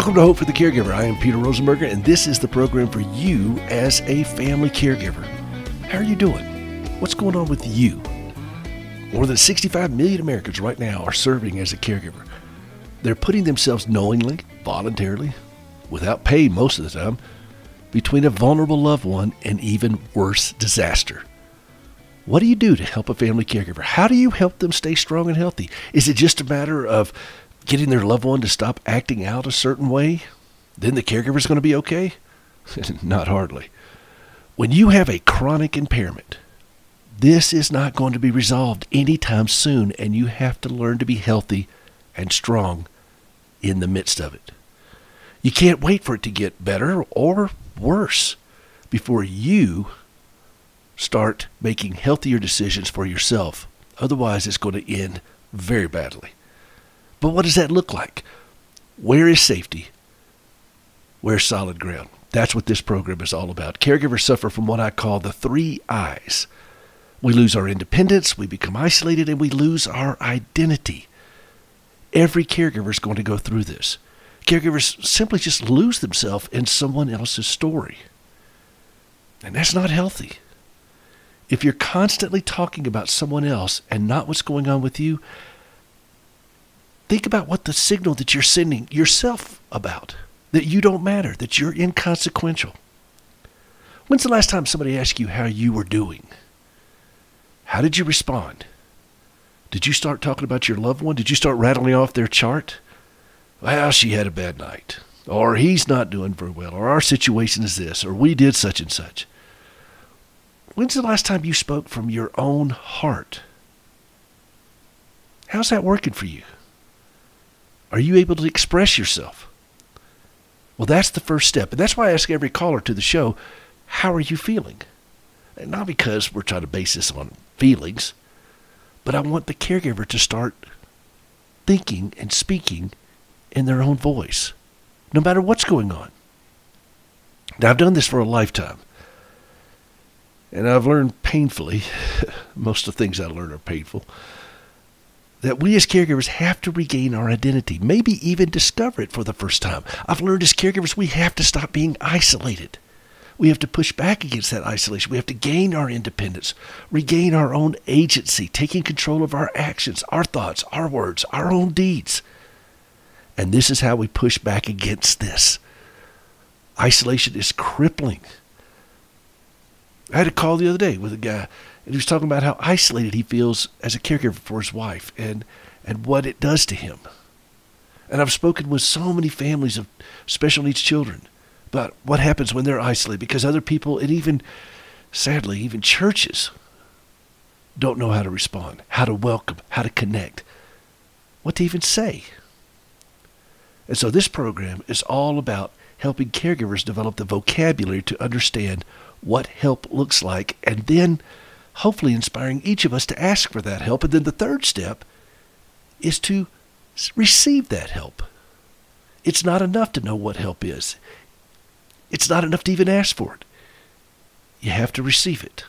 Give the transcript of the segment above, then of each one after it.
Welcome to Hope for the Caregiver. I am Peter Rosenberger, and this is the program for you as a family caregiver. How are you doing? What's going on with you? More than 65 million Americans right now are serving as a caregiver. They're putting themselves knowingly, voluntarily, without pay most of the time, between a vulnerable loved one and even worse, disaster. What do you do to help a family caregiver? How do you help them stay strong and healthy? Is it just a matter of getting their loved one to stop acting out a certain way? Then the caregiver's going to be okay? Not hardly. When you have a chronic impairment, this is not going to be resolved anytime soon, and you have to learn to be healthy and strong in the midst of it. You can't wait for it to get better or worse before you start making healthier decisions for yourself. Otherwise, it's going to end very badly. But what does that look like? Where is safety? Where's solid ground? That's what this program is all about. Caregivers suffer from what I call the 3 I's. We lose our independence, we become isolated, and we lose our identity. Every caregiver is going to go through this. Caregivers simply just lose themselves in someone else's story. And that's not healthy. If you're constantly talking about someone else and not what's going on with you, think about what the signal that you're sending yourself about, that you don't matter, that you're inconsequential. When's the last time somebody asked you how you were doing? How did you respond? Did you start talking about your loved one? Did you start rattling off their chart? Well, she had a bad night, or he's not doing very well, or our situation is this, or we did such and such. When's the last time you spoke from your own heart? How's that working for you? Are you able to express yourself? Well, that's the first step. And that's why I ask every caller to the show, how are you feeling? And not because we're trying to base this on feelings, but I want the caregiver to start thinking and speaking in their own voice, no matter what's going on. Now, I've done this for a lifetime. And I've learned painfully, most of the things I learn are painful, that we as caregivers have to regain our identity, maybe even discover it for the first time. I've learned as caregivers we have to stop being isolated. We have to push back against that isolation. We have to gain our independence, regain our own agency, taking control of our actions, our thoughts, our words, our own deeds. And this is how we push back against this. Isolation is crippling. I had a call the other day with a guy, and he was talking about how isolated he feels as a caregiver for his wife and what it does to him. And I've spoken with so many families of special needs children about what happens when they're isolated because other people, and even, sadly, even churches don't know how to respond, how to welcome, how to connect, what to even say. And so this program is all about helping caregivers develop the vocabulary to understand what help looks like, and then hopefully inspiring each of us to ask for that help. And then the third step is to receive that help. It's not enough to know what help is. It's not enough to even ask for it. You have to receive it.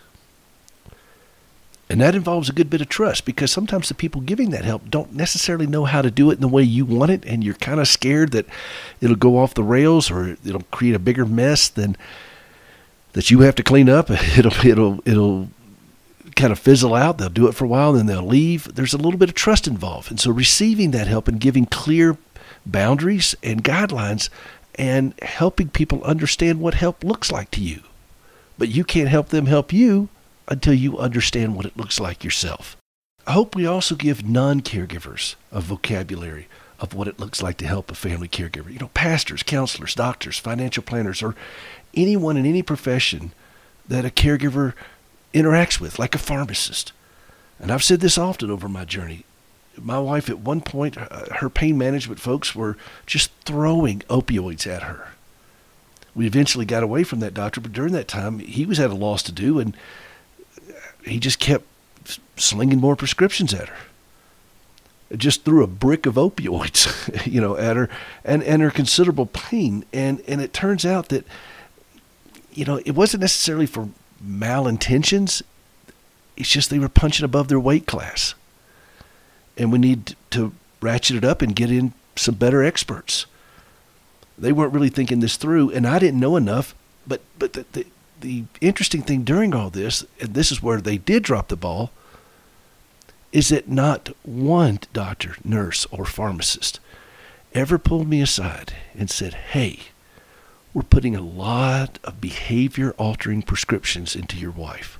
And that involves a good bit of trust, because sometimes the people giving that help don't necessarily know how to do it in the way you want it, and you're kind of scared that it'll go off the rails or it'll create a bigger mess than that you have to clean up. It'll kind of fizzle out. They'll do it for a while, then they'll leave. There's a little bit of trust involved. And so receiving that help and giving clear boundaries and guidelines and helping people understand what help looks like to you. But you can't help them help you until you understand what it looks like yourself. I hope we also give non-caregivers a vocabulary of what it looks like to help a family caregiver. You know, pastors, counselors, doctors, financial planners, or anyone in any profession that a caregiver interacts with, like a pharmacist. And I've said this often over my journey. My wife, at one point, her pain management folks were just throwing opioids at her. We eventually got away from that doctor, but during that time, he was at a loss to do, and he just kept slinging more prescriptions at her. It just threw a brick of opioids, at her, and her considerable pain. And it turns out that, it wasn't necessarily for malintentions. It's just they were punching above their weight class. And we need to ratchet it up and get in some better experts. They weren't really thinking this through, and I didn't know enough. But the interesting thing during all this, and this is where they did drop the ball, is that not one doctor, nurse, or pharmacist ever pulled me aside and said, hey, we're putting a lot of behavior-altering prescriptions into your wife.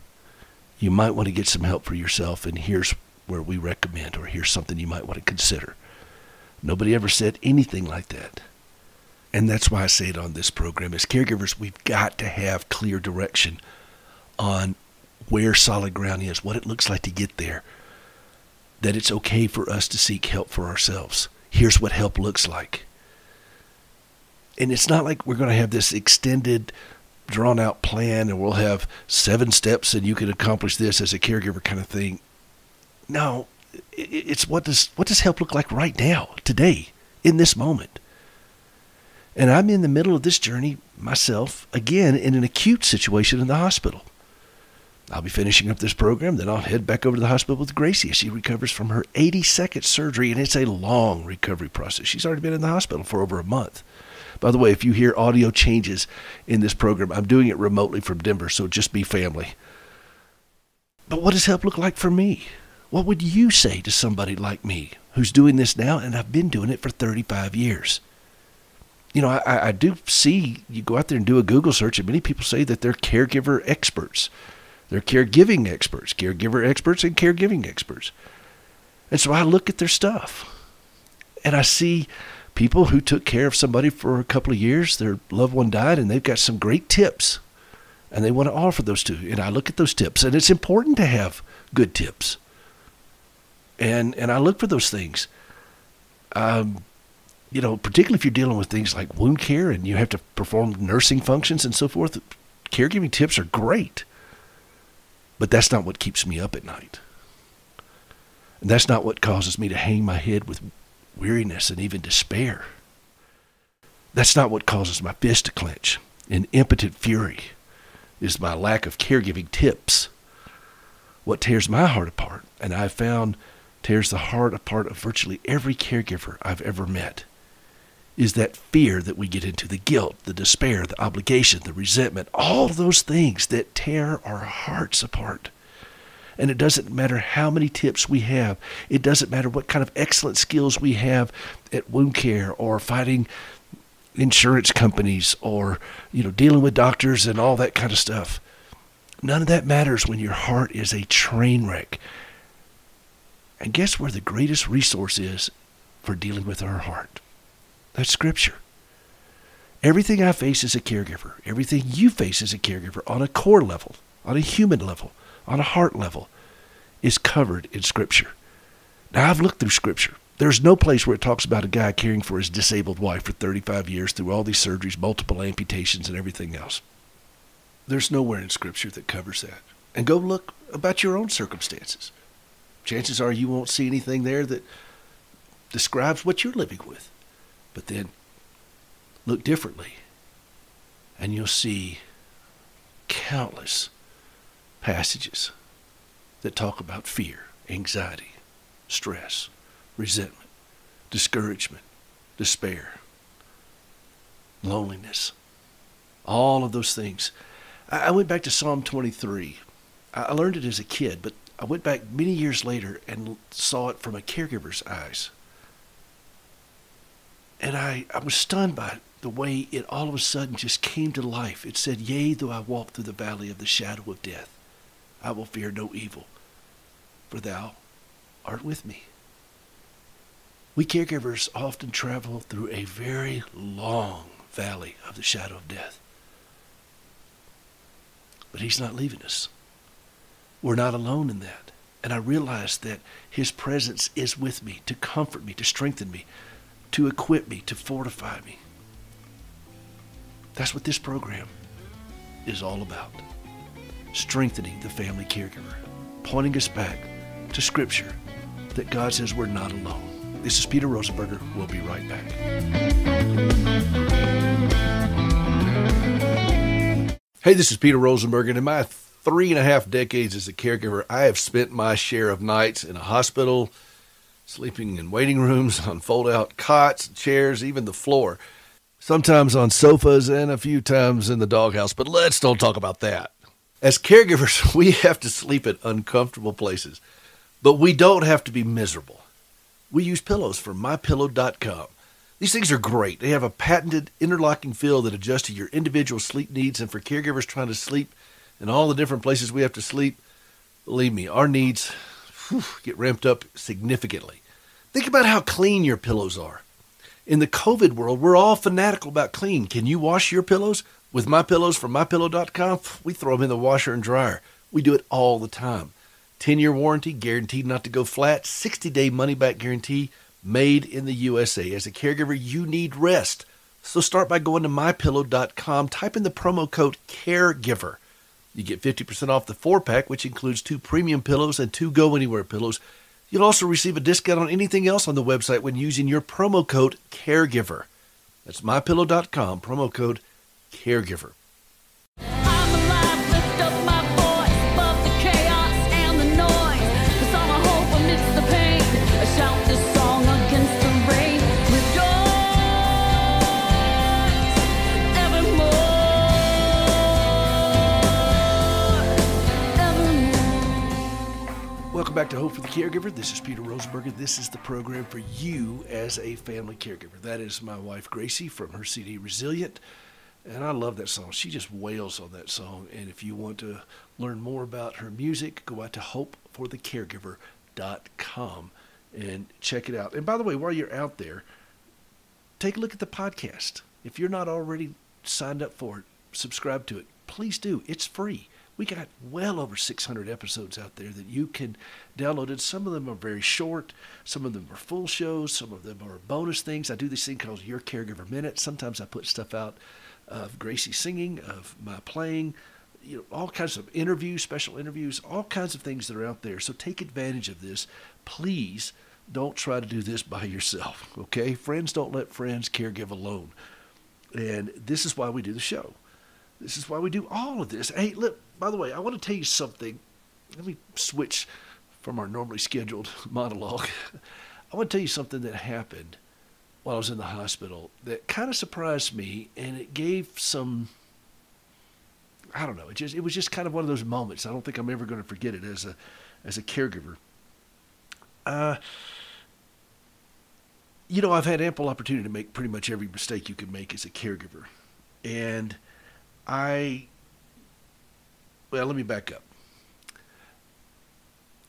You might want to get some help for yourself, and here's where we recommend, or here's something you might want to consider. Nobody ever said anything like that. And that's why I say it on this program. As caregivers, we've got to have clear direction on where solid ground is, what it looks like to get there, that it's okay for us to seek help for ourselves. Here's what help looks like. And it's not like we're going to have this extended, drawn-out plan, and we'll have 7 steps and you can accomplish this as a caregiver kind of thing. No, it's what does help look like right now, today, in this moment. And I'm in the middle of this journey myself, again, in an acute situation in the hospital. I'll be finishing up this program, then I'll head back over to the hospital with Gracie as she recovers from her 82nd surgery, and it's a long recovery process. She's already been in the hospital for over a month. By the way, if you hear audio changes in this program, I'm doing it remotely from Denver, so just be family. But what does help look like for me? What would you say to somebody like me who's doing this now, and I've been doing it for 35 years? You know, I do see, you go out there and do a Google search, and many people say that they're caregiver experts. They're caregiving experts, caregiver experts, and caregiving experts. And so I look at their stuff, and I see people who took care of somebody for a couple of years, their loved one died, and they've got some great tips, and they want to offer those to you. And I look at those tips, and it's important to have good tips. And I look for those things. You know, particularly if you're dealing with things like wound care and you have to perform nursing functions and so forth, caregiving tips are great. But that's not what keeps me up at night. And that's not what causes me to hang my head with weariness and even despair. That's not what causes my fist to clench in impotent fury, is my lack of caregiving tips. What tears my heart apart, and I've found tears the heart apart of virtually every caregiver I've ever met, is that fear that we get into, the guilt, the despair, the obligation, the resentment, all those things that tear our hearts apart. And it doesn't matter how many tips we have. It doesn't matter what kind of excellent skills we have at wound care or fighting insurance companies or, dealing with doctors and all that kind of stuff. None of that matters when your heart is a train wreck. And guess where the greatest resource is for dealing with our heart? That's Scripture. Everything I face as a caregiver, everything you face as a caregiver on a core level, on a human level, on a heart level, is covered in Scripture. Now, I've looked through Scripture. There's no place where it talks about a guy caring for his disabled wife for 35 years through all these surgeries, multiple amputations, and everything else. There's nowhere in Scripture that covers that. And go look about your own circumstances. Chances are you won't see anything there that describes what you're living with. But then look differently, and you'll see countless passages that talk about fear, anxiety, stress, resentment, discouragement, despair, loneliness, all of those things. I went back to Psalm 23. I learned it as a kid, but I went back many years later and saw it from a caregiver's eyes. And I was stunned by the way it all of a sudden just came to life. It said, "Yea, though I walk through the valley of the shadow of death, I will fear no evil, for thou art with me." We caregivers often travel through a very long valley of the shadow of death. But He's not leaving us. We're not alone in that. And I realize that His presence is with me to comfort me, to strengthen me, to equip me, to fortify me. That's what this program is all about. Strengthening the family caregiver, pointing us back to Scripture that God says we're not alone. This is Peter Rosenberger. We'll be right back. Hey, this is Peter Rosenberger, and in my 3.5 decades as a caregiver, I have spent my share of nights in a hospital, sleeping in waiting rooms, on fold-out cots, chairs, even the floor. sometimes on sofas, and a few times in the doghouse, but let's don't talk about that. As caregivers, we have to sleep at uncomfortable places, but we don't have to be miserable. We use pillows from mypillow.com. These things are great. They have a patented interlocking fill that adjusts to your individual sleep needs, and for caregivers trying to sleep in all the different places we have to sleep, believe me, our needs get ramped up significantly. Think about how clean your pillows are. In the COVID world, we're all fanatical about clean. Can you wash your pillows? With My Pillows from mypillow.com, we throw them in the washer and dryer. We do it all the time. 10-year warranty, guaranteed not to go flat, 60-day money-back guarantee, made in the USA. As a caregiver, you need rest. So start by going to mypillow.com, type in the promo code CAREGIVER. You get 50% off the 4-pack, which includes 2 premium pillows and 2 go-anywhere pillows. You'll also receive a discount on anything else on the website when using your promo code CAREGIVER. That's mypillow.com, promo code CAREGIVER. I'm alive, lift up my voice above the chaos and the noise. 'Cause I'm a hope amidst the pain. I shout this song against the rain. Rejoice evermore, evermore. Welcome back to Hope for the Caregiver. This is Peter Rosenberger. This is the program for you as a family caregiver. That is my wife, Gracie, from her CD, Resilient. And I love that song. She just wails on that song. And if you want to learn more about her music, go out to hopeforthecaregiver.com and check it out. And by the way, while you're out there, take a look at the podcast. If you're not already signed up for it, subscribe to it, please do. It's free. We got well over 600 episodes out there that you can download. And some of them are very short. Some of them are full shows. Some of them are bonus things. I do this thing called Your Caregiver Minute. Sometimes I put stuff out of Gracie singing, of my playing, all kinds of interviews, special interviews, all kinds of things that are out there. So take advantage of this. Please don't try to do this by yourself, okay? Friends don't let friends caregive alone. And this is why we do the show. This is why we do all of this. Hey, look, by the way, I want to tell you something. Let me switch from our normally scheduled monologue. I want to tell you something that happened while I was in the hospital that kind of surprised me, and it gave some, I don't know, it was just kind of one of those moments. I don't think I'm ever going to forget it as a caregiver. I've had ample opportunity to make pretty much every mistake you can make as a caregiver. And let me back up.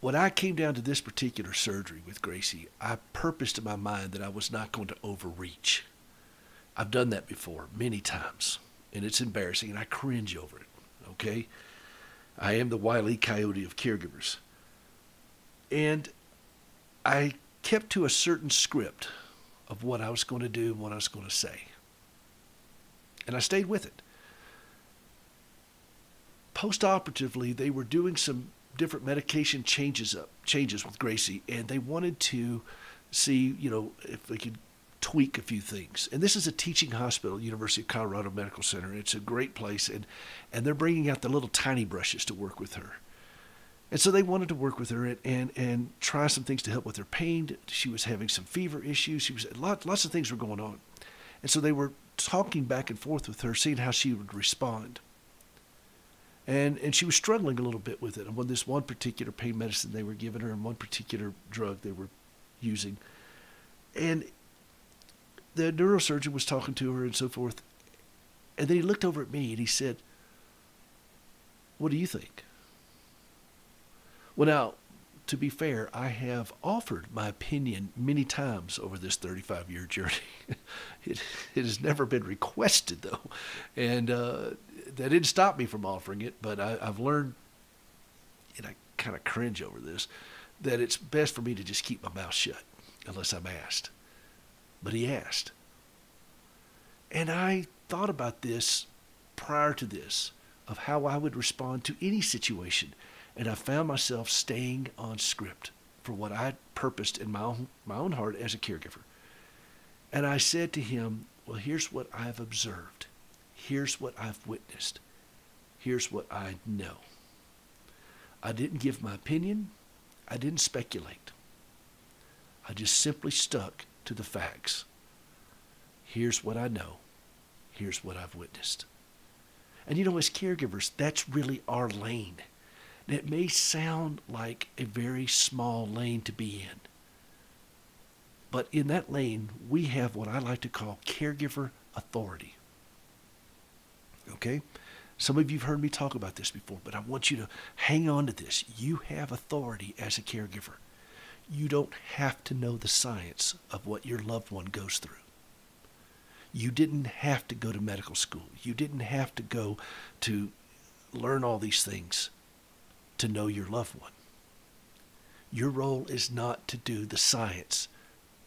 When I came down to this particular surgery with Gracie, I purposed in my mind that I was not going to overreach. I've done that before many times, and it's embarrassing, and I cringe over it, okay? I am the Wile E. Coyote of caregivers. And I kept to a certain script of what I was going to do and what I was going to say. And I stayed with it. Post-operatively, they were doing some different medication changes with Gracie, and they wanted to see, if they could tweak a few things. And this is a teaching hospital, University of Colorado Medical Center. It's a great place, and they're bringing out the little tiny brushes to work with her. And so they wanted to work with her and try some things to help with her pain. She was having some fever issues. Lots of things were going on. And so they were talking back and forth with her, seeing how she would respond. And she was struggling a little bit with it. And when this one particular pain medicine they were giving her and one particular drug they were using. And the neurosurgeon was talking to her and so forth. And then he looked over at me and he said, "What do you think?" Well, now, to be fair, I have offered my opinion many times over this 35-year journey. It has never been requested, though. And that didn't stop me from offering it, but I've learned, and I kind of cringe over this, that it's best for me to just keep my mouth shut unless I'm asked. But he asked. And I thought about this prior to this, of how I would respond to any situation. And I found myself staying on script for what I purposed in my own heart as a caregiver. And I said to him, well, here's what I've observed. Here's what I've witnessed. Here's what I know. I didn't give my opinion. I didn't speculate. I just simply stuck to the facts. Here's what I know. here's what I've witnessed. And as caregivers, that's really our lane. And it may sound like a very small lane to be in. But in that lane, we have what I like to call caregiver authority. Okay? Some of you have heard me talk about this before, but I want you to hang on to this. You have authority as a caregiver. You don't have to know the science of what your loved one goes through. You didn't have to go to medical school. You didn't have to go to learn all these things to know your loved one. Your role is not to do the science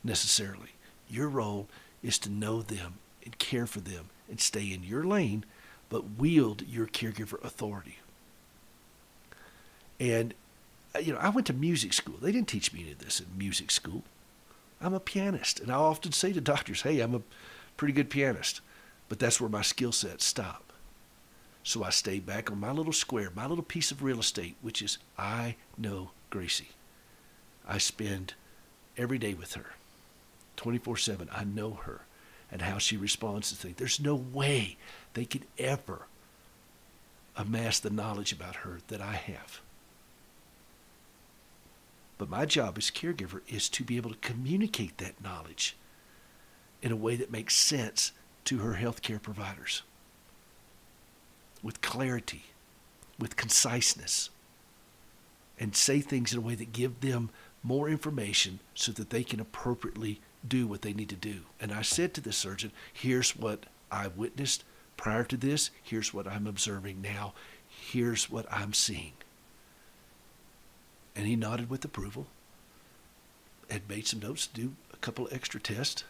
necessarily. Your role is to know them and care for them and stay in your lane, but wield your caregiver authority. And, I went to music school. They didn't teach me any of this in music school. I'm a pianist, and I often say to doctors, hey, I'm a pretty good pianist, but that's where my skill sets stop. So I stay back on my little square, my little piece of real estate, which is I know Gracie. I spend every day with her, 24/7. I know her and how she responds to things. There's no way they could ever amass the knowledge about her that I have. But my job as caregiver is to be able to communicate that knowledge in a way that makes sense to her healthcare providers, with clarity, with conciseness, and say things in a way that give them more information so that they can appropriately do what they need to do. And I said to the surgeon, here's what I witnessed prior to this, here's what I'm observing now, here's what I'm seeing. And he nodded with approval, had made some notes to do a couple of extra tests,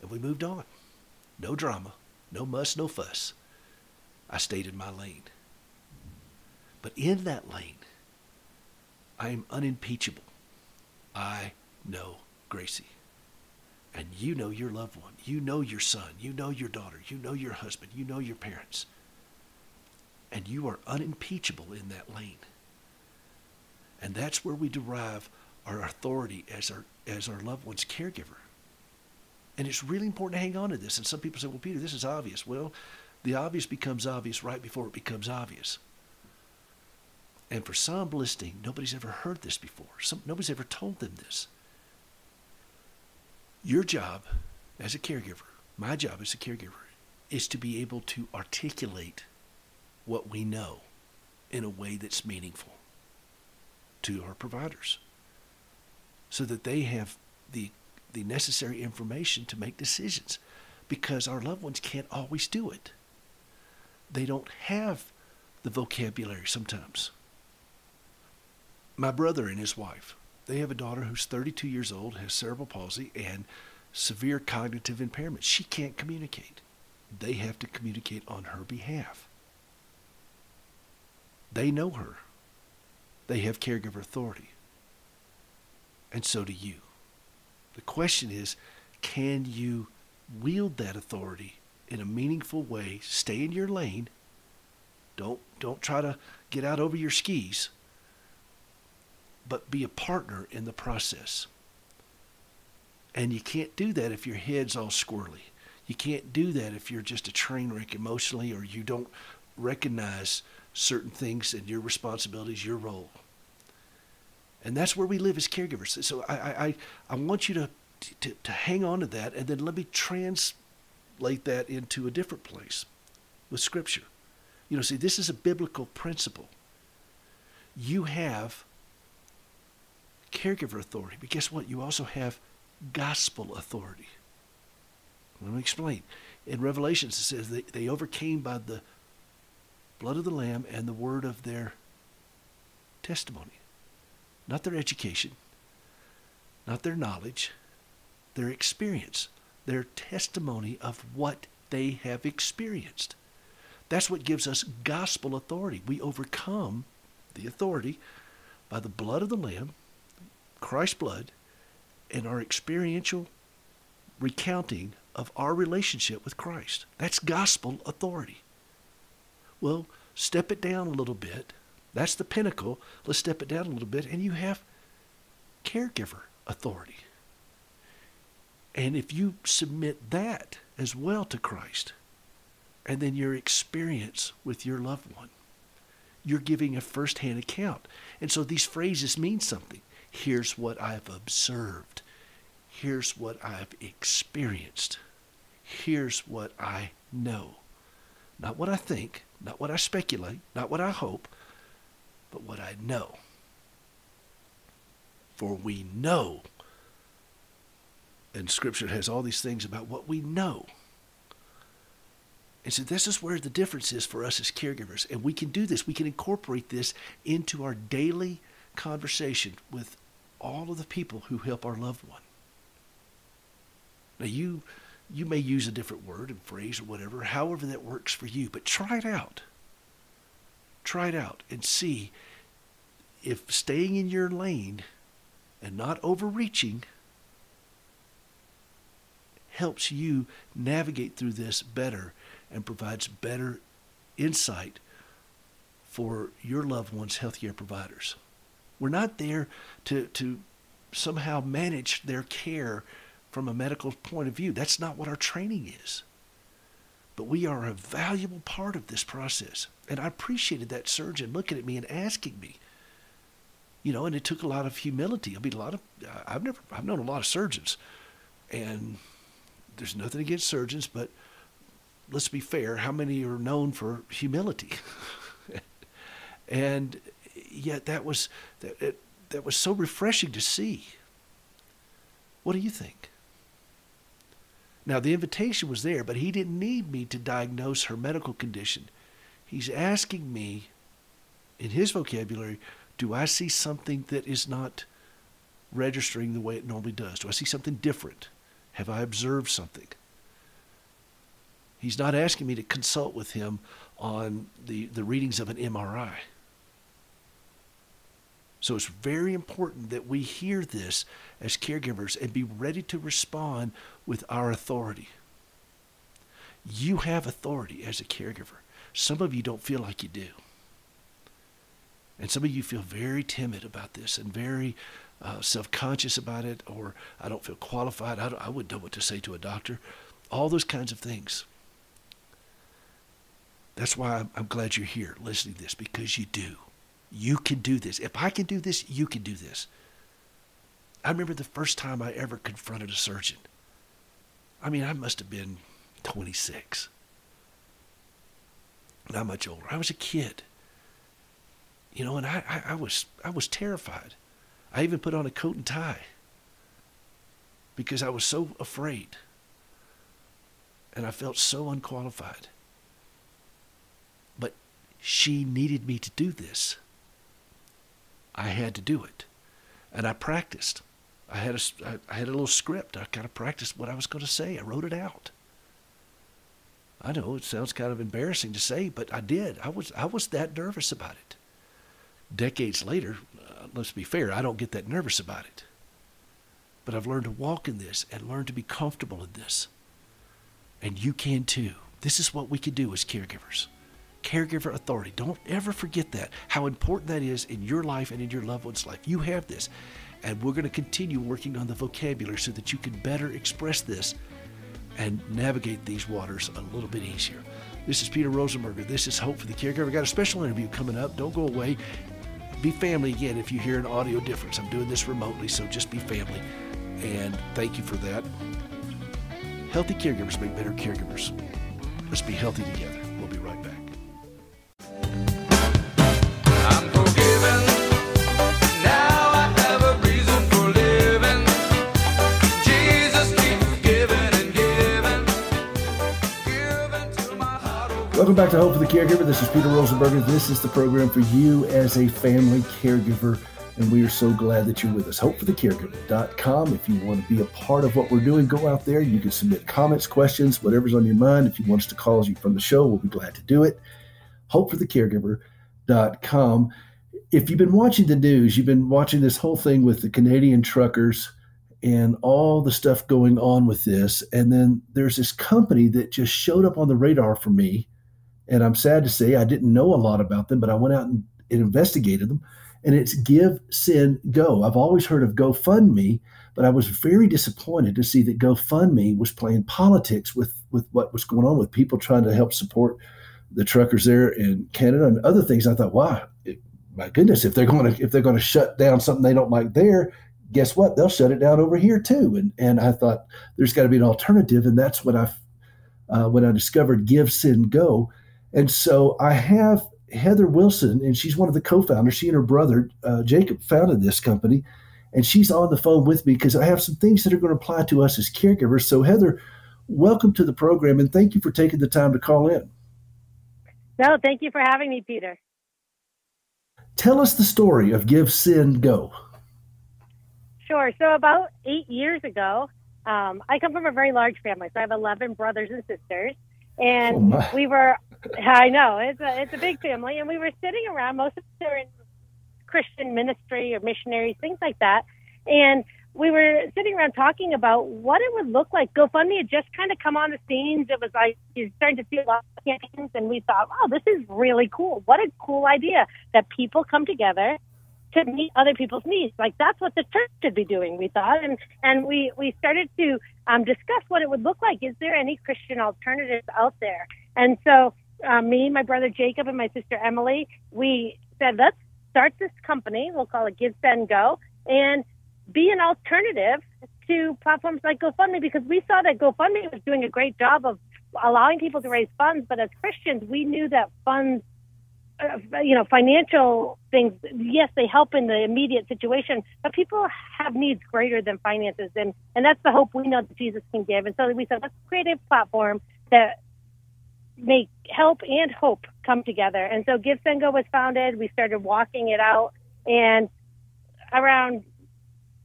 and we moved on. No drama, no muss, no fuss. I stayed in my lane. But in that lane, I am unimpeachable. I know Gracie. And you know your loved one. You know your son. You know your daughter. You know your husband. You know your parents. And you are unimpeachable in that lane. And that's where we derive our authority as our loved one's caregiver. And it's really important to hang on to this. And some people say, well, Peter, this is obvious. Well, the obvious becomes obvious right before it becomes obvious. And for some listening, nobody's ever heard this before. Nobody's ever told them this. Your job as a caregiver, my job as a caregiver, is to be able to articulate what we know in a way that's meaningful to our providers, so that they have the necessary information to make decisions, because our loved ones can't always do it. They don't have the vocabulary sometimes. My brother and his wife, they have a daughter who's 32 years old, has cerebral palsy and severe cognitive impairment. She can't communicate. They have to communicate on her behalf. They know her. They have caregiver authority. And so do you. The question is, can you wield that authority in a meaningful way? Stay in your lane. Don't try to get out over your skis, but be a partner in the process. And you can't do that if your head's all squirrely. You can't do that if you're just a train wreck emotionally, or you don't recognize certain things and your responsibilities, your role. And that's where we live as caregivers. So I want you to hang on to that, and then let me translate that into a different place with Scripture. See, this is a biblical principle. You have caregiver authority, but guess what? You also have gospel authority. Let me explain. In Revelations, it says they overcame by the blood of the Lamb and the word of their testimony. Not their education, not their knowledge, their experience, their testimony of what they have experienced. That's what gives us gospel authority. We overcome the authority by the blood of the Lamb, Christ's blood, and our experiential recounting of our relationship with Christ. That's gospel authority. Well, step it down a little bit. That's the pinnacle. Let's step it down a little bit, and you have caregiver authority. And if you submit that as well to Christ, and then your experience with your loved one. You're giving a firsthand account. And so these phrases mean something. Here's what I've observed. Here's what I've experienced. Here's what I know. Not what I think, not what I speculate, not what I hope, but what I know. For we know, and Scripture has all these things about what we know. And so this is where the difference is for us as caregivers. And we can do this. We can incorporate this into our daily conversation with all of the people who help our loved one. Now, you may use a different word and phrase or whatever, however that works for you, but try it out. Try it out and see if staying in your lane and not overreaching helps you navigate through this better and provides better insight for your loved one's healthcare providers. We're not there to somehow manage their care from a medical point of view. That's not what our training is. But we are a valuable part of this process. And I appreciated that surgeon looking at me and asking me. And it took a lot of humility. I mean, I've known a lot of surgeons, and there's nothing against surgeons, but let's be fair, how many are known for humility? And yet that was so refreshing to see. What do you think? Now, the invitation was there, but he didn't need me to diagnose her medical condition. He's asking me, in his vocabulary, do I see something that is not registering the way it normally does? Do I see something different? Have I observed something? He's not asking me to consult with him on the readings of an MRI. So it's very important that we hear this as caregivers and be ready to respond with our authority. You have authority as a caregiver. Some of you don't feel like you do. And some of you feel very timid about this and very self-conscious about it, or I don't feel qualified. I wouldn't know what to say to a doctor. All those kinds of things. That's why I'm glad you're here listening to this, because you do. You can do this. If I can do this, you can do this. I remember the first time I ever confronted a surgeon. I mean, I must have been 26. Not much older. I was a kid. And I was terrified. I even put on a coat and tie because I was so afraid. And I felt so unqualified. But she needed me to do this. I had to do it. And I practiced. I had a little script. I kind of practiced what I was going to say. I wrote it out. I know it sounds kind of embarrassing to say, but I did. I was that nervous about it. Decades later, let's be fair, I don't get that nervous about it. But I've learned to walk in this and learn to be comfortable in this. And you can too. This is what we can do as caregivers. Caregiver authority. Don't ever forget that, how important that is in your life and in your loved one's life. You have this. And we're going to continue working on the vocabulary so that you can better express this and navigate these waters a little bit easier. This is Peter Rosenberger. This is Hope for the Caregiver. We've got a special interview coming up. Don't go away. Be family again if you hear an audio difference. I'm doing this remotely, so just be family. And thank you for that. Healthy caregivers make better caregivers. Let's be healthy together. We'll be right back. I'm forgiven. Now I have a reason for living. Jesus keeps giving and giving till my heart overflows. Welcome back to Hope for the Caregiver. This is Peter Rosenberger. This is the program for you as a family caregiver, and we are so glad that you're with us. HopeForTheCaregiver.com. If you want to be a part of what we're doing, go out there. You can submit comments, questions, whatever's on your mind. If you want us to call you from the show, we'll be glad to do it. HopeForTheCaregiver.com. If you've been watching the news, you've been watching this whole thing with the Canadian truckers and all the stuff going on with this. And then there's this company that just showed up on the radar for me. And I'm sad to say I didn't know a lot about them, but I went out and investigated them. and it's Give, Send, Go. I've always heard of GoFundMe, but I was very disappointed to see that GoFundMe was playing politics with what was going on with people trying to help support the truckers there in Canada and other things. I thought, wow, my goodness, if they're going to shut down something they don't like there, guess what? They'll shut it down over here too. And I thought there's got to be an alternative, and that's what when I discovered Give, Send, Go. And so I have Heather Wilson, and she's one of the co-founders. She and her brother, Jacob, founded this company, and she's on the phone with me because I have some things that are going to apply to us as caregivers. So Heather, welcome to the program, and thank you for taking the time to call in. No, thank you for having me, Peter. Tell us the story of Give, Send, Go. Sure. So about 8 years ago, I come from a very large family. So I have 11 brothers and sisters. And I know, it's a big family. And we were sitting around, most of us are in Christian ministry or missionaries, things like that. And we were sitting around talking about what it would look like. GoFundMe had just kind of come on the scenes. It was like you're starting to see a lot of campaigns, and we thought, wow, this is really cool. What a cool idea that people come together to meet other people's needs. Like, that's what the church should be doing, we thought. And we started to discuss what it would look like. Is there any Christian alternatives out there? And so me, my brother Jacob, and my sister Emily, we said, let's start this company. We'll call it Give, Send, Go, and be an alternative to platforms like GoFundMe, because we saw that GoFundMe was doing a great job of allowing people to raise funds. But as Christians, we knew that funds, financial things, yes, they help in the immediate situation, but people have needs greater than finances. And that's the hope we know that Jesus can give. And so we said, let's create a platform that make help and hope come together. And so Give, Send, Go was founded. We started walking it out. And around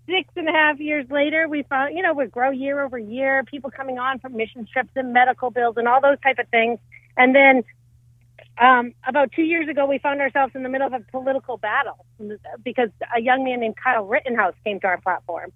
6.5 years later, we found, we grow year over year, people coming on from mission trips and medical bills and all those type of things. And then about 2 years ago, we found ourselves in the middle of a political battle because a young man named Kyle Rittenhouse came to our platform,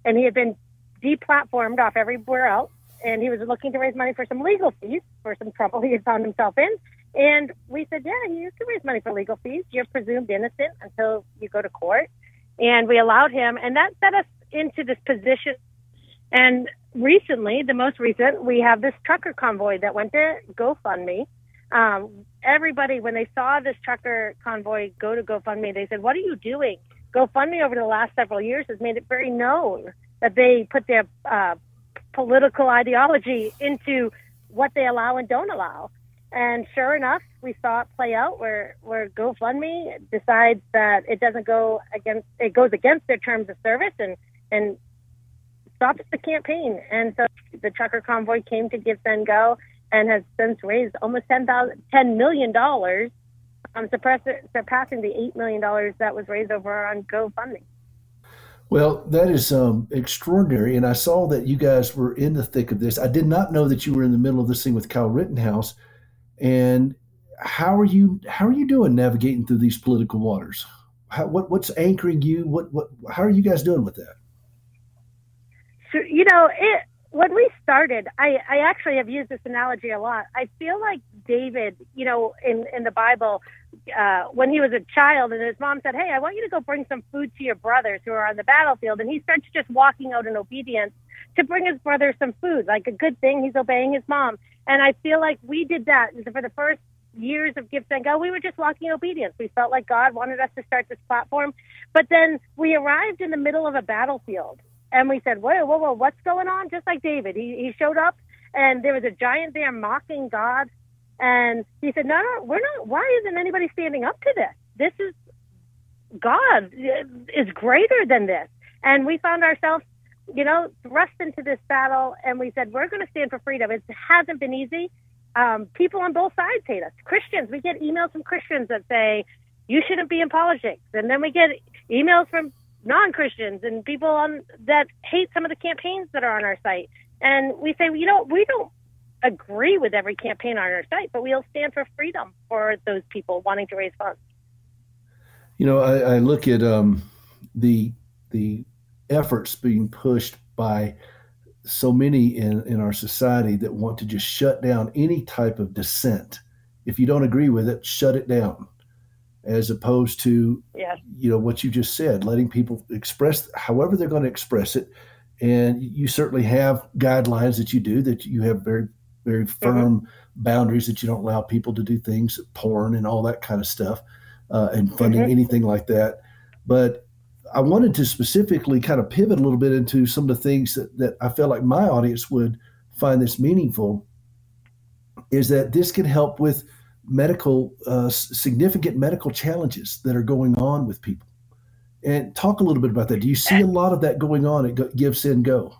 and he had been deplatformed off everywhere else, and he was looking to raise money for some legal fees for some trouble he had found himself in. And we said, yeah, you can raise money for legal fees. You're presumed innocent until you go to court. And we allowed him, and that set us into this position. And recently, the most recent, we have this trucker convoy that went to GoFundMe. Everybody, when they saw this trucker convoy go to GoFundMe, they said, what are you doing? GoFundMe over the last several years has made it very known that they put their political ideology into what they allow and don't allow. And sure enough, we saw it play out where GoFundMe decides that it goes against their terms of service and stops the campaign. And so the trucker convoy came to Give, Send, Go and has since raised almost $10 million, surpassing the $8 million that was raised over on GoFundMe. Well, that is extraordinary. And I saw that you guys were in the thick of this. I did not know that you were in the middle of this thing with Kyle Rittenhouse. And how are you doing navigating through these political waters? What's anchoring you? How are you guys doing with that? So, when we started, I actually have used this analogy a lot. I feel like David, in the Bible, when he was a child and his mom said, hey, I want you to go bring some food to your brothers who are on the battlefield. And he starts just walking out in obedience to bring his brother some food, like a good thing. He's obeying his mom. And I feel like we did that for the first years of Give, Send, Go. We were just walking in obedience. We felt like God wanted us to start this platform. But then we arrived in the middle of a battlefield. And we said, whoa, what's going on? Just like David, he showed up, and there was a giant there mocking God. And he said, no, we're not. Why isn't anybody standing up to this? This is God is greater than this. And we found ourselves, thrust into this battle. And we said, we're going to stand for freedom. It hasn't been easy. People on both sides hate us. Christians, we get emails from Christians that say, you shouldn't be in politics. And then we get emails from non-Christians and people that hate some of the campaigns that are on our site. And we say, we don't agree with every campaign on our site, but we'll stand for freedom for those people wanting to raise funds. I look at the efforts being pushed by so many in our society that want to just shut down any type of dissent. If you don't agree with it, shut it down. as opposed to, Yes. what you just said, letting people express however they're going to express it. And you certainly have guidelines that you do, that you have very, very firm boundaries that you don't allow people to do things, porn and all that kind of stuff, and funding anything like that. But I wanted to specifically kind of pivot a little bit into some of the things that I felt like my audience would find this meaningful, is that this can help with significant medical challenges that are going on with people. And talk a little bit about that. Do you see a lot of that going on at Give, Send, Go?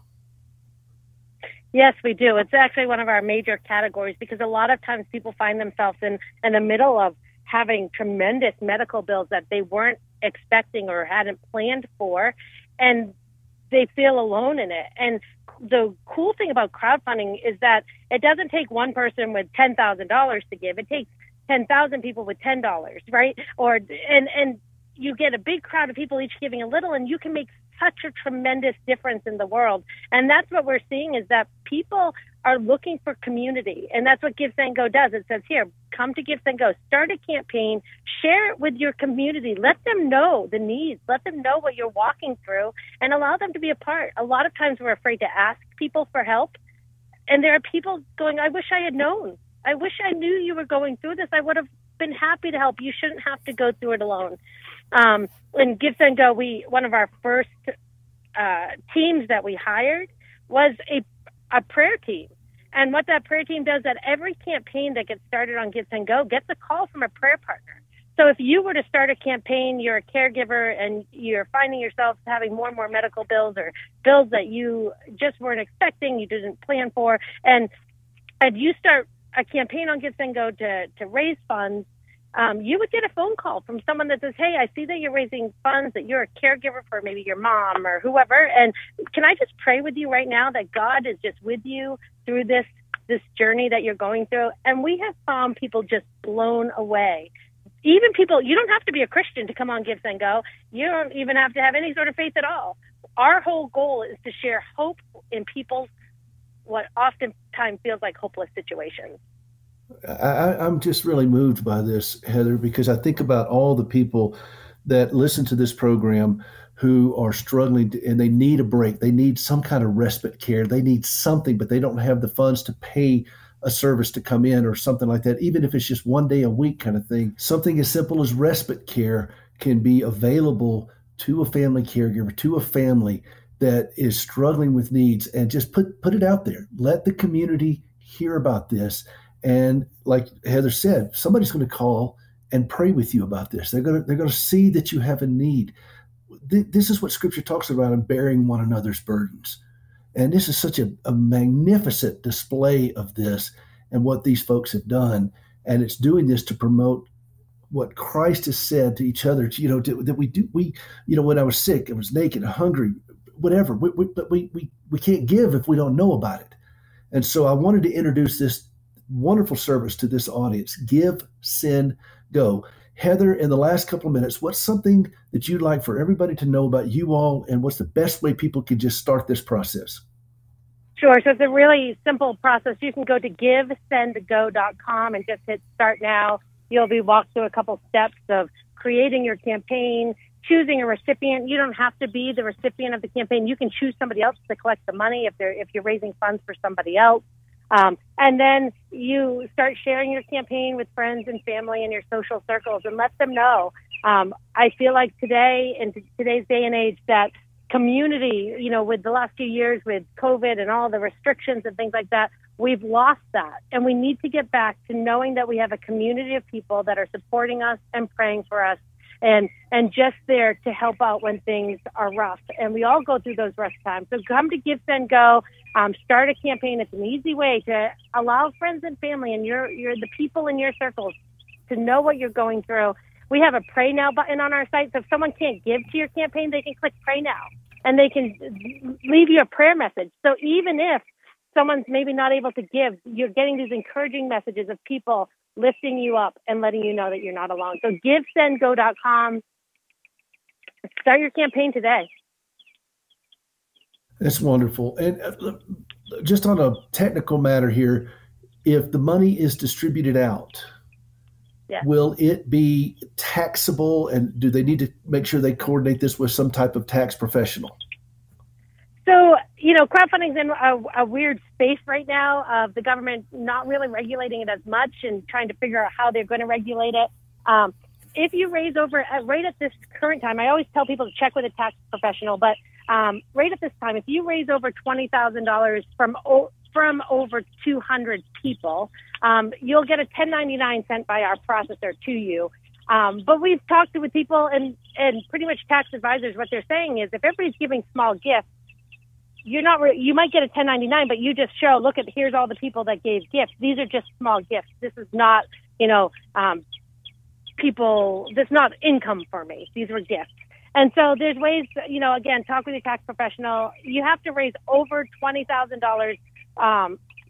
Yes, we do. It's actually one of our major categories, because a lot of times people find themselves in the middle of having tremendous medical bills that they weren't expecting or hadn't planned for, and they feel alone in it. And the cool thing about crowdfunding is that it doesn't take one person with $10,000 to give. It takes 10,000 people with $10, right? And you get a big crowd of people each giving a little, and you can make such a tremendous difference in the world. And that's what we're seeing, is that people are looking for community. And that's what Give, Send, Go does. It says, here, come to Give, Send, Go. Start a campaign. Share it with your community. Let them know the needs. Let them know what you're walking through, and allow them to be a part. A lot of times we're afraid to ask people for help. And there are people going, I wish I had known. I wish I knew you were going through this. I would have been happy to help. You shouldn't have to go through it alone. In Give, Send, Go, one of our first teams that we hired was a prayer team. And what that prayer team does, that every campaign that gets started on Give, Send, Go gets a call from a prayer partner. So if you were to start a campaign, you're a caregiver, and you're finding yourself having more and more medical bills, or bills that you just weren't expecting, you didn't plan for, and you start a campaign on Give, Send, Go to raise funds, you would get a phone call from someone that says, hey, I see that you're raising funds, that you're a caregiver for maybe your mom or whoever, and can I just pray with you right now that God is just with you through this journey that you're going through? And we have found people just blown away. Even people, you don't have to be a Christian to come on Give, Send, Go. You don't even have to have any sort of faith at all. Our whole goal is to share hope in people's what oftentimes feels like hopeless situations. I'm just really moved by this, Heather, because I think about all the people that listen to this program who are struggling and they need a break. They need some kind of respite care. They need something, but they don't have the funds to pay a service to come in or something like that, even if it's just one day a week kind of thing. Something as simple as respite care can be available to a family caregiver, to a family that is struggling with needs, and just put it out there. Let the community hear about this. And like Heather said, somebody's going to call and pray with you about this. They're going to see that you have a need. This is what Scripture talks about, in bearing one another's burdens. And this is such a magnificent display of this and what these folks have done. And it's doing this to promote what Christ has said to each other, that we do. When I was sick, I was naked, hungry, whatever. But we can't give if we don't know about it. And so I wanted to introduce this wonderful service to this audience. Give, Send, Go. Heather, in the last couple of minutes, what's something that you'd like for everybody to know about you all, and what's the best way people can just start this process? Sure. So it's a really simple process. You can go to givesendgo.com and just hit start now. You'll be walked through a couple steps of creating your campaign, choosing a recipient. You don't have to be the recipient of the campaign. You can choose somebody else to collect the money if you're raising funds for somebody else. And then you start sharing your campaign with friends and family in your social circles and let them know. I feel like today, in today's day and age, that community, with the last few years with COVID and all the restrictions and things like that, we've lost that. And we need to get back to knowing that we have a community of people that are supporting us and praying for us and just there to help out when things are rough. And we all go through those rough times. So come to Give, Send, Go. Start a campaign. It's an easy way to allow friends and family and the people in your circles to know what you're going through. We have a Pray Now button on our site. So if someone can't give to your campaign, they can click Pray Now and they can leave you a prayer message. So even if someone's maybe not able to give, you're getting these encouraging messages of people lifting you up and letting you know that you're not alone. So givesendgo.com. Start your campaign today. That's wonderful. And just on a technical matter here, if the money is distributed out, Yeah. Will it be taxable, and do they need to make sure they coordinate this with some type of tax professional? So, crowdfunding's in a weird space right now of the government not really regulating it as much and trying to figure out how they're going to regulate it. If you raise over, right at this current time, I always tell people to check with a tax professional, but right at this time, if you raise over $20,000 from over 200 people, you'll get a 1099 sent by our processor to you. But we've talked with people and pretty much tax advisors. What they're saying is if everybody's giving small gifts, you might get a 1099, but you just show, look here's all the people that gave gifts. These are just small gifts. This is not, this is not income for me. These were gifts. And so there's ways, again, talk with your tax professional. You have to raise over $20,000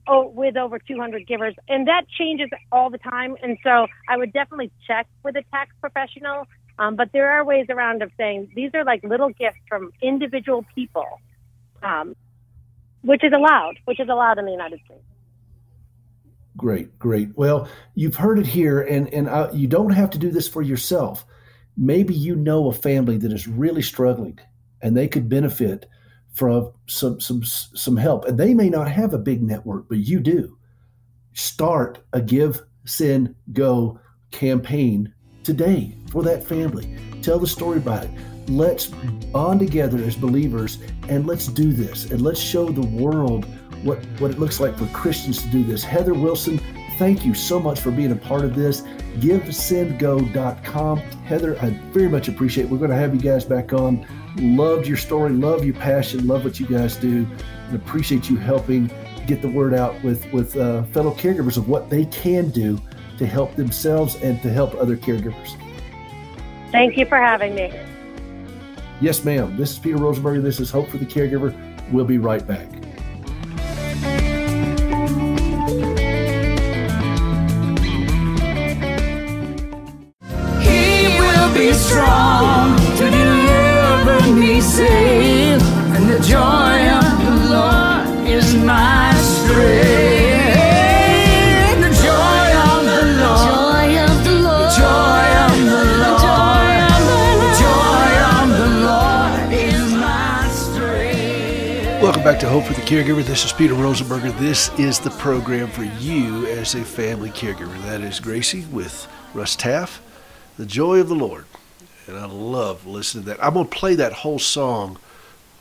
with over 200 givers, and that changes all the time. And so I would definitely check with a tax professional. But there are ways around of saying these are like little gifts from individual people, which is allowed in the United States. Great. Well, you've heard it here, and you don't have to do this for yourself. Maybe you know a family that is really struggling, and they could benefit from some help. And they may not have a big network, but you do. Start a Give, Send, Go campaign today for that family. Tell the story about it. Let's bond together as believers, and let's do this, and let's show the world what it looks like for Christians to do this. Heather Wilson, thank you so much for being a part of this. GiveSendGo.com. Heather, I very much appreciate it. We're going to have you guys back on. Loved your story, love your passion, love what you guys do, and appreciate you helping get the word out with fellow caregivers of what they can do to help themselves and to help other caregivers. Thank you for having me. Yes, ma'am. This is Peter Rosenberger. This is Hope for the Caregiver. We'll be right back. Be strong to deliver me safe, and the joy of the Lord is my strength. The joy of the Lord, joy of the Lord, joy of the Lord, the joy of the Lord is my strength. Welcome back to Hope for the Caregiver. This is Peter Rosenberger. This is the program for you as a family caregiver. That is Gracie with Russ Taff. The Joy of the Lord. And I love listening to that. I'm going to play that whole song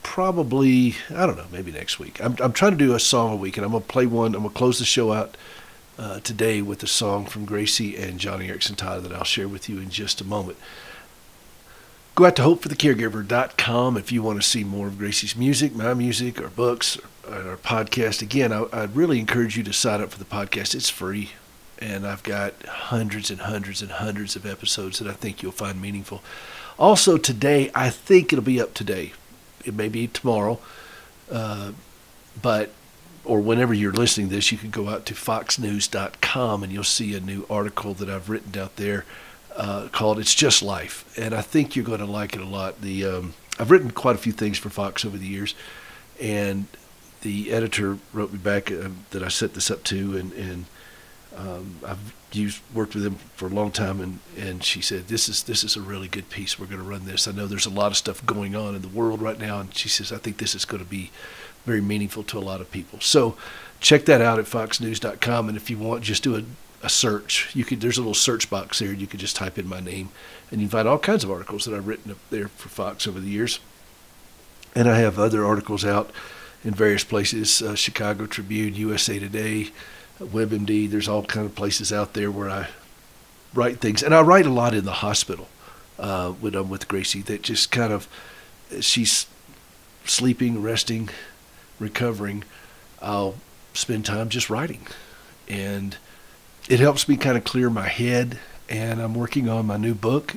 probably, I don't know, maybe next week. I'm trying to do a song a week, and I'm going to play one. I'm going to close the show out today with a song from Gracie and Johnny Erickson Tyler that I'll share with you in just a moment. Go out to hopeforthecaregiver.com if you want to see more of Gracie's music, my music, or books, or our podcast. Again, I'd really encourage you to sign up for the podcast. It's free. And I've got hundreds and hundreds and hundreds of episodes that I think you'll find meaningful. Also today, I think it'll be up today. It may be tomorrow, or whenever you're listening to this, you can go out to foxnews.com and you'll see a new article that I've written out there called "It's Just Life," and I think you're going to like it a lot. I've written quite a few things for Fox over the years, and the editor wrote me back that I set this up to, and I've worked with them for a long time, and she said, this is a really good piece. We're going to run this. I know there's a lot of stuff going on in the world right now, and she says, I think this is going to be very meaningful to a lot of people. So check that out at foxnews.com, and if you want, just do a search. There's a little search box there, and you can just type in my name, and you can find all kinds of articles that I've written up there for Fox over the years. And I have other articles out in various places, Chicago Tribune, USA Today, WebMD. There's all kind of places out there where I write things, and I write a lot in the hospital when I'm with Gracie. That just kind of, she's sleeping, resting, recovering. I'll spend time just writing, and it helps me kind of clear my head. And I'm working on my new book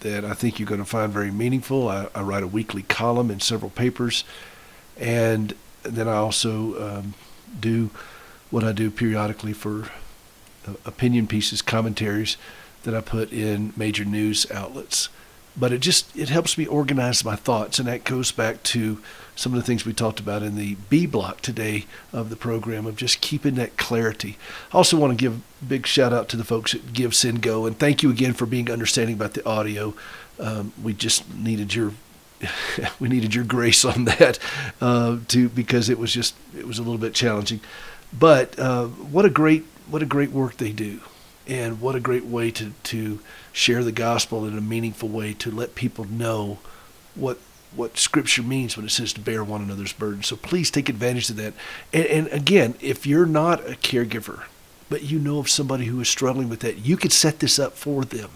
that I think you're going to find very meaningful. I write a weekly column in several papers, and then I also do what I do periodically for opinion pieces, commentaries that I put in major news outlets But it helps me organize my thoughts, and that goes back to some of the things we talked about in the B block today of the program, of just keeping that clarity. I also want to give a big shout out to the folks at Give, Send, Go, and thank you again for being understanding about the audio. We just needed your grace on that because it was a little bit challenging. But what a great work they do, and what a great way to share the gospel in a meaningful way, to let people know what Scripture means when it says to bear one another's burdens. So please take advantage of that. And again, if you're not a caregiver, but you know of somebody who is struggling with that, you could set this up for them.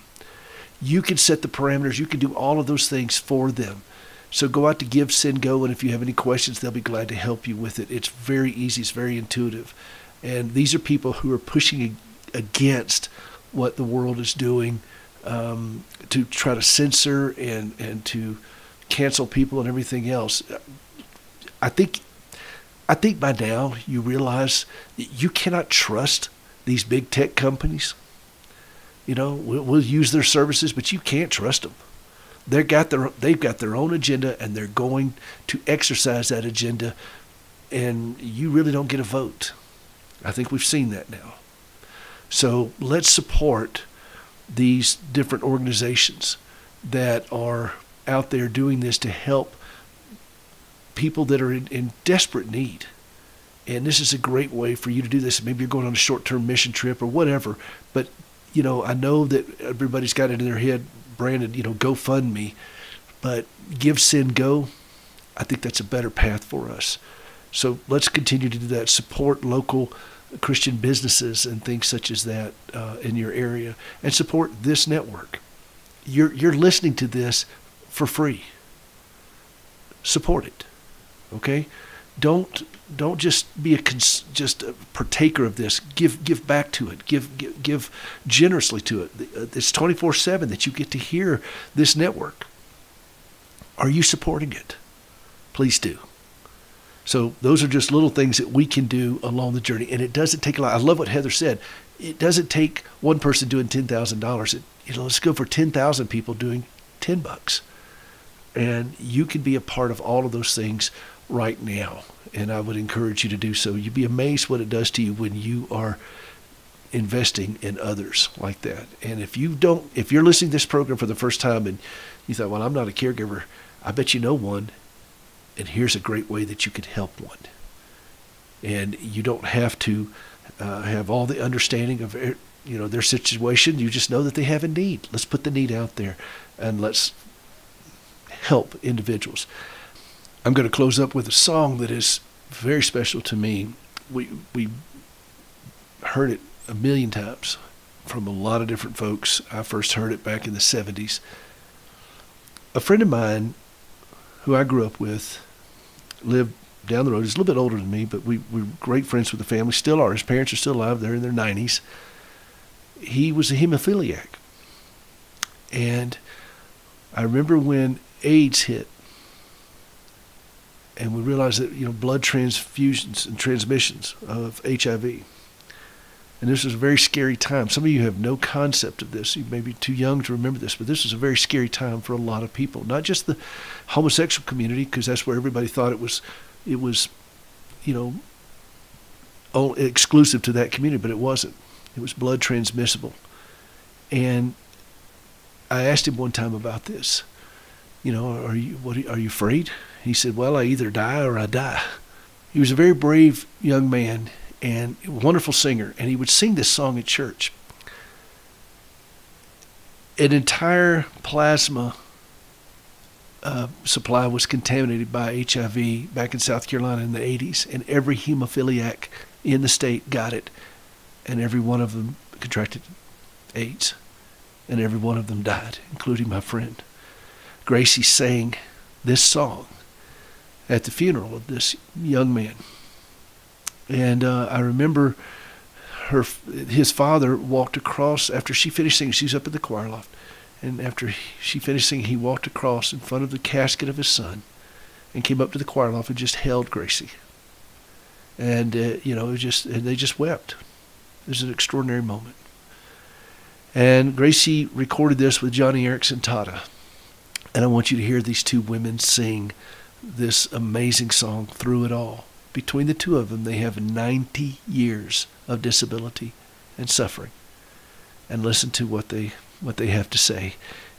You can set the parameters. You can do all of those things for them. So go out to Give, Send, Go, and if you have any questions, they'll be glad to help you with it. It's very easy. It's very intuitive. And these are people who are pushing against what the world is doing, to try to censor and to cancel people and everything else. I think by now you realize that you cannot trust these big tech companies. We'll use their services, but you can't trust them. They've got their own agenda, and they're going to exercise that agenda, and you really don't get a vote. I think we've seen that now. So let's support these different organizations that are out there doing this to help people that are in desperate need. And this is a great way for you to do this. Maybe you're going on a short-term mission trip or whatever, but I know that everybody's got it in their head, branded, GoFundMe, but Give, Send, Go, I think that's a better path for us. So let's continue to do that. Support local Christian businesses and things such as that in your area, and support this network. You're listening to this for free. Support it, okay? Don't just be just a partaker of this. Give back to it. Give generously to it. It's 24/7 that you get to hear this network. Are you supporting it? Please do. So those are just little things that we can do along the journey, and it doesn't take a lot. I love what Heather said. It doesn't take one person doing $10,000. Let's go for 10,000 people doing $10, and you can be a part of all of those things right now. And I would encourage you to do so. You'd be amazed what it does to you when you are investing in others like that. And if you're listening to this program for the first time and you thought, well, I'm not a caregiver, I bet you know one. And here's a great way that you could help one. And you don't have to have all the understanding of their situation. You just know that they have a need. Let's put the need out there, and let's help individuals. I'm going to close up with a song that is very special to me. We heard it a million times from a lot of different folks. I first heard it back in the 70s. A friend of mine who I grew up with lived down the road. He's a little bit older than me, but we were great friends with the family, still are. His parents are still alive. They're in their 90s. He was a hemophiliac. And I remember when AIDS hit, and we realized that, blood transfusions and transmissions of HIV. And this was a very scary time. Some of you have no concept of this. You may be too young to remember this, but this was a very scary time for a lot of people. Not just the homosexual community, because that's where everybody thought it was, exclusive to that community, but it wasn't. It was blood transmissible. And I asked him one time about this. Are you afraid? He said, well, I either die or I die. He was a very brave young man and a wonderful singer, and he would sing this song at church. An entire plasma supply was contaminated by HIV back in South Carolina in the 80s, and every hemophiliac in the state got it, and every one of them contracted AIDS, and every one of them died, including my friend. Gracie sang this song at the funeral of this young man. And I remember his father walked across after she finished singing. She was up at the choir loft. And after she finished singing, he walked across in front of the casket of his son and came up to the choir loft and just held Gracie. And, and they just wept. It was an extraordinary moment. And Gracie recorded this with Johnny Erickson Tata. And I want you to hear these two women sing this amazing song, Through It All. Between the two of them, they have 90 years of disability and suffering. And listen to what they have to say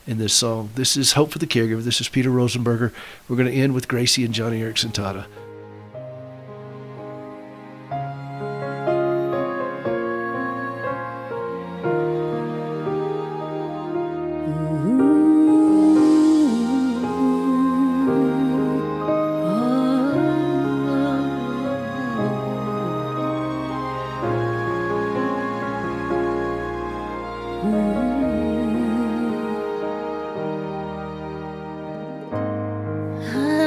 in this song. This is Hope for the Caregiver. This is Peter Rosenberger. We're going to end with Gracie and Johnny Erickson Tata.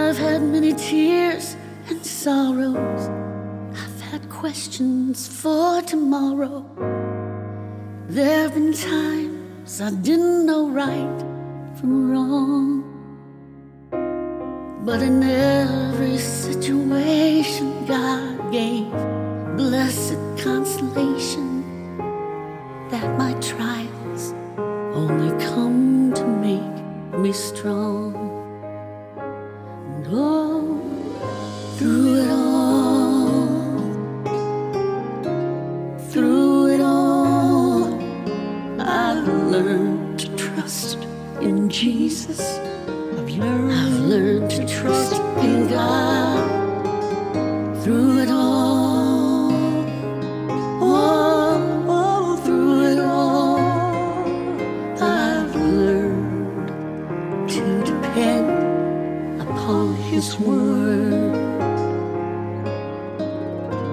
I've had many tears and sorrows. I've had questions for tomorrow. There have been times I didn't know right from wrong. But in every situation, God gave blessed consolation that my trials only come to make me strong. And oh, through it all, I've learned to trust in Jesus. I've learned to trust in God. Through it all, through it all, I've learned to depend upon His word.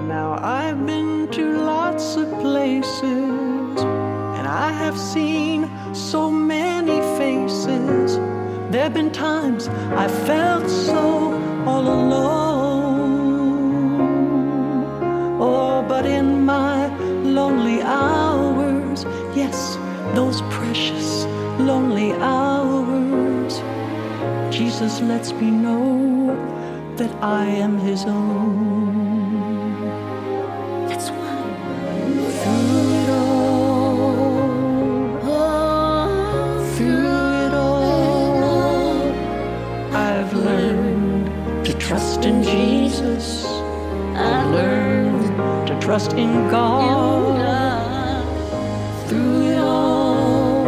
Now I've been to lots of places, and I have seen so many faces. There have been times I felt so all alone. Oh, but in my lonely hours, yes, those precious lonely hours, Jesus lets me know that I am His own. That's why Through it all, I've learned to trust in Jesus. I've learned to trust in God. Through it all,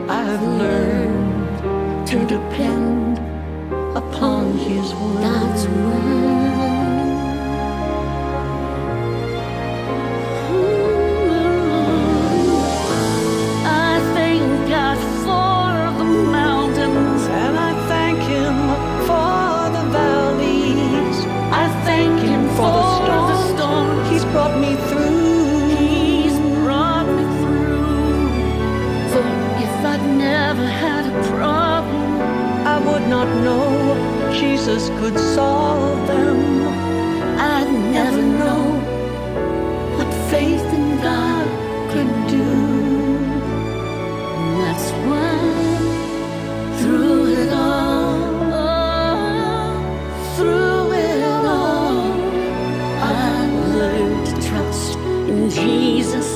I've learned to depend upon His word. God's word. I thank God for the mountains. And I thank Him for the valleys. I thank Him for the storms He's brought me through. He's brought me through. For if I'd never had a problem, I would not know Jesus could solve them. I'd never know what faith in God could do. And that's why through it all, I've learned to trust in Jesus.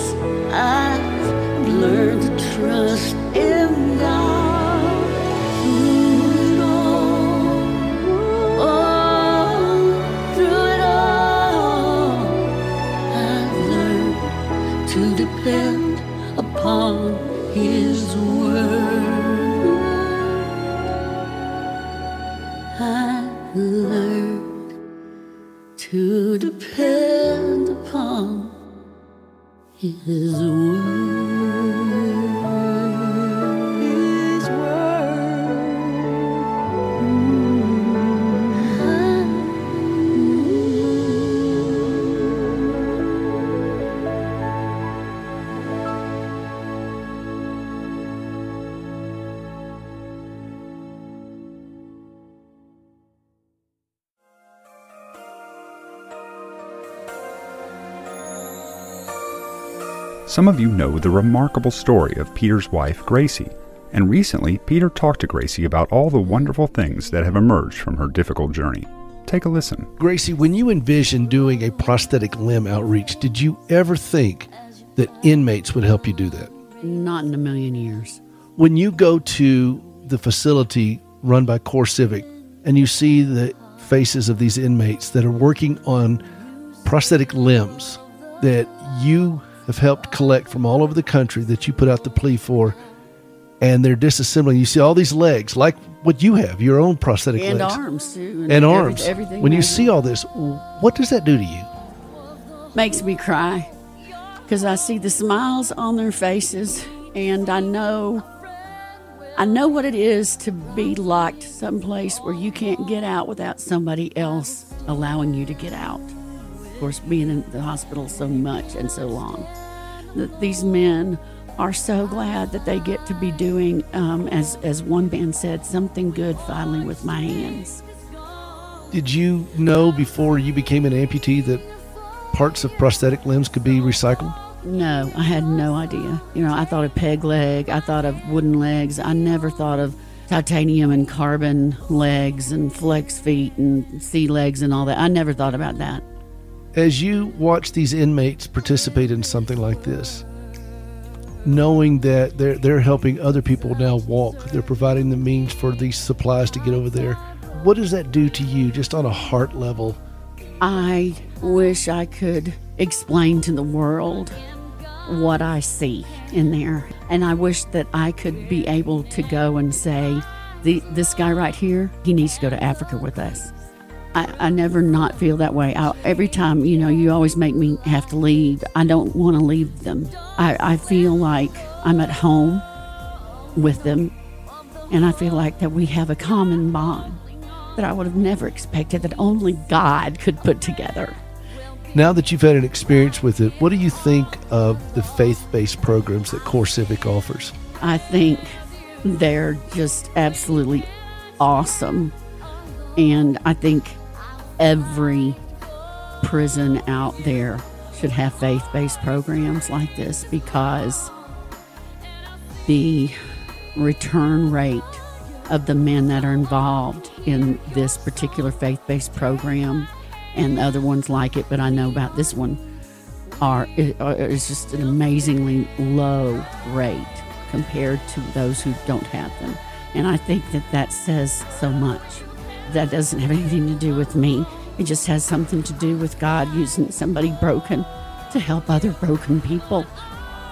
I've learned to trust in God. Through it all, I've learned to depend upon His word. I've learned to depend upon His word. His word. Some of you know the remarkable story of Peter's wife, Gracie, and recently Peter talked to Gracie about all the wonderful things that have emerged from her difficult journey. Take a listen. Gracie, when you envisioned doing a prosthetic limb outreach, did you ever think that inmates would help you do that? Not in a million years. When you go to the facility run by CoreCivic and you see the faces of these inmates that are working on prosthetic limbs that you have helped collect from all over the country, that you put out the plea for, and they're disassembling, you see all these legs, like what you have, your own prosthetic And legs. arms, too. And arms. Everything. When you see all this, what does that do to you? Makes me cry because I see the smiles on their faces, and I know what it is to be locked someplace where you can't get out without somebody else allowing you to get out. Of course, being in the hospital so much and so long. These men are so glad that they get to be doing, as one man said, something good finally with my hands. Did you know before you became an amputee that parts of prosthetic limbs could be recycled? No, I had no idea. I thought of peg leg, I thought of wooden legs. I never thought of titanium and carbon legs and flex feet and sea legs and all that. I never thought about that. As you watch these inmates participate in something like this, knowing that they're helping other people now walk, they're providing the means for these supplies to get over there, what does that do to you just on a heart level? I wish I could explain to the world what I see in there. And I wish that I could be able to go and say, this guy right here, he needs to go to Africa with us. I never not feel that way. Every time, you always make me have to leave. I don't want to leave them. I feel like I'm at home with them, and I feel like that we have a common bond that I would have never expected, that only God could put together. Now that you've had an experience with it, what do you think of the faith-based programs that CoreCivic offers? I think they're just absolutely awesome. And I think every prison out there should have faith-based programs like this, because the return rate of the men that are involved in this particular faith-based program and other ones like it, but I know about this one, is just an amazingly low rate compared to those who don't have them. And I think that says so much. That doesn't have anything to do with me. It just has something to do with God using somebody broken to help other broken people.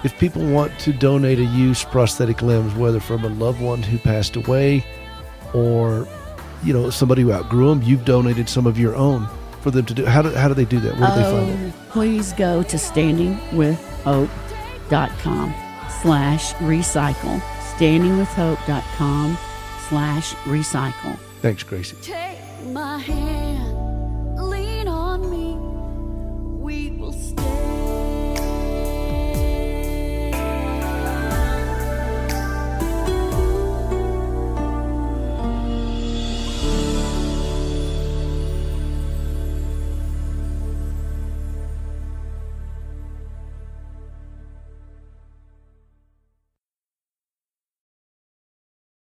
If people want to donate a used prosthetic limbs, whether from a loved one who passed away or, somebody who outgrew them, you've donated some of your own for them to do. How do they do that? Where do they find it? Please go to standingwithhope.com/recycle. standingwithhope.com/recycle. Thanks, Gracie. Take my hand.